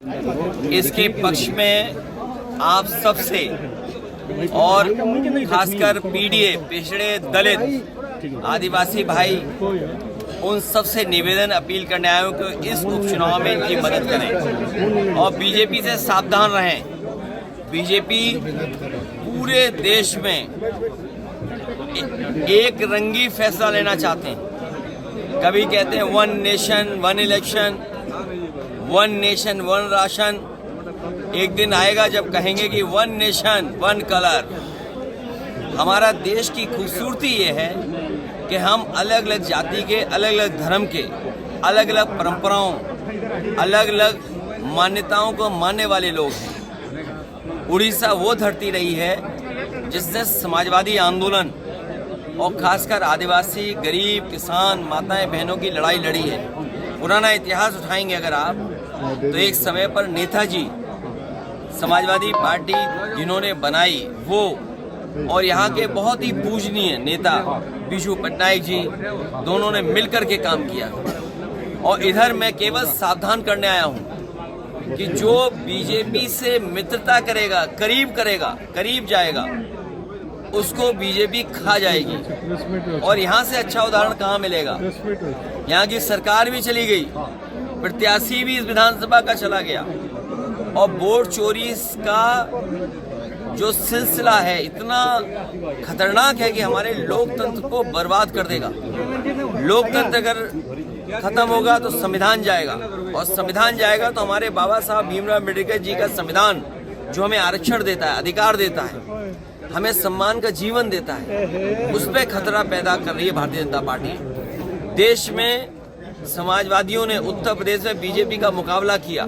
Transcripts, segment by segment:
इसके पक्ष में आप सबसे और खासकर पीडीए, पिछड़े दलित आदिवासी भाई, उन सबसे निवेदन अपील करने आए हूं कि इस उपचुनाव में इनकी मदद करें और बीजेपी से सावधान रहें। बीजेपी पूरे देश में एक रंगी फैसला लेना चाहते हैं। कभी कहते हैं 1 नेशन 1 इलेक्शन, 1 नेशन 1 राशन। एक दिन आएगा जब कहेंगे कि 1 नेशन 1 कलर। हमारा देश की खूबसूरती ये है कि हम अलग अलग जाति के, अलग अलग धर्म के, अलग अलग परंपराओं, अलग अलग मान्यताओं को मानने वाले लोग हैं। उड़ीसा वो धरती रही है जिसने समाजवादी आंदोलन और खासकर आदिवासी, गरीब, किसान, माताएं, बहनों की लड़ाई लड़ी है। पुराना इतिहास उठाएंगे अगर आप, तो एक समय पर नेताजी, समाजवादी पार्टी जिन्होंने बनाई वो, और यहाँ के बहुत ही पूजनीय नेता बिजू पटनायक जी, दोनों ने मिलकर के काम किया। और इधर मैं केवल सावधान करने आया हूँ कि जो बीजेपी से मित्रता करेगा, करीब जाएगा, उसको बीजेपी खा जाएगी। और यहाँ से अच्छा उदाहरण कहाँ मिलेगा? यहाँ की सरकार भी चली गई, प्रत्याशी भी इस विधानसभा का चला गया, और वोट चोरी का जो सिलसिला है इतना खतरनाक है कि हमारे लोकतंत्र को बर्बाद कर देगा। लोकतंत्र अगर खत्म होगा तो संविधान जाएगा, और संविधान जाएगा तो हमारे बाबा साहब भीमराव अम्बेडकर जी का संविधान जो हमें आरक्षण देता है, अधिकार देता है, हमें सम्मान का जीवन देता है, उस पर खतरा पैदा कर रही है भारतीय जनता पार्टी। देश में समाजवादियों ने उत्तर प्रदेश में बीजेपी का मुकाबला किया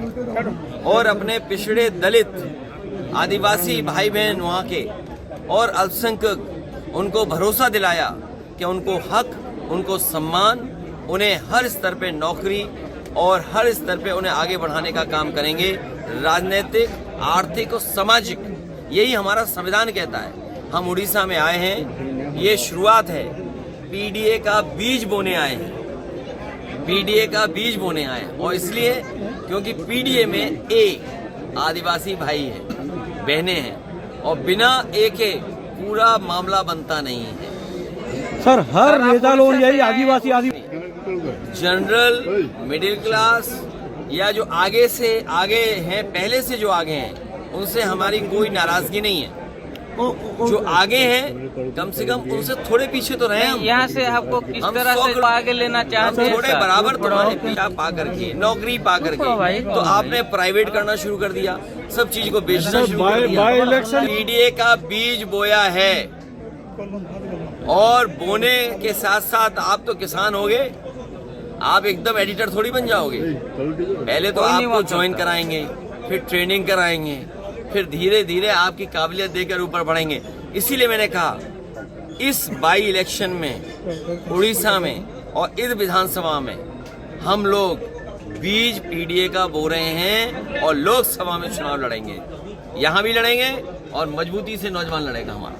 और अपने पिछड़े दलित, आदिवासी भाई बहन वहाँ के और अल्पसंख्यक, उनको भरोसा दिलाया कि उनको हक, उनको सम्मान, उन्हें हर स्तर पे नौकरी और हर स्तर पे उन्हें आगे बढ़ाने का काम करेंगे। राजनीतिक, आर्थिक और सामाजिक, यही हमारा संविधान कहता है। हम उड़ीसा में आए हैं, ये शुरुआत है। पीडीए का बीज बोने आए हैं, पीडीए का बीज बोने आए हैं। और इसलिए क्योंकि पीडीए में एक आदिवासी भाई है, बहनें हैं, और बिना एक के पूरा मामला बनता नहीं है। सर, हर नेता लोग यही आदिवासी जनरल, मिडिल क्लास या जो आगे से आगे हैं, पहले से जो आगे हैं, उनसे हमारी कोई नाराजगी नहीं है। जो आगे हैं कम से कम उनसे थोड़े पीछे तो रहे। यहाँ से आपको किस तरह से आगे लेना चाहते हैं? थोड़े बराबर तुम्हारे पीछा पा करके, नौकरी पा करके, तो आपने प्राइवेट करना शुरू कर दिया, सब चीज को बेचना शुरू कर दिया। पीडीए का बीज बोया है, और बोने के साथ साथ आप तो किसान हो गए, आप एकदम एडिटर थोड़ी बन जाओगे। पहले तो आपको ज्वाइन कराएंगे, फिर ट्रेनिंग कराएंगे, फिर धीरे धीरे आपकी काबिलियत देकर ऊपर बढ़ेंगे। इसीलिए मैंने कहा इस बाई इलेक्शन में उड़ीसा में और इस विधानसभा में हम लोग बीज पीडीए का बो रहे हैं, और लोकसभा में चुनाव लड़ेंगे। यहाँ भी लड़ेंगे और मजबूती से नौजवान लड़ेगा हमारा।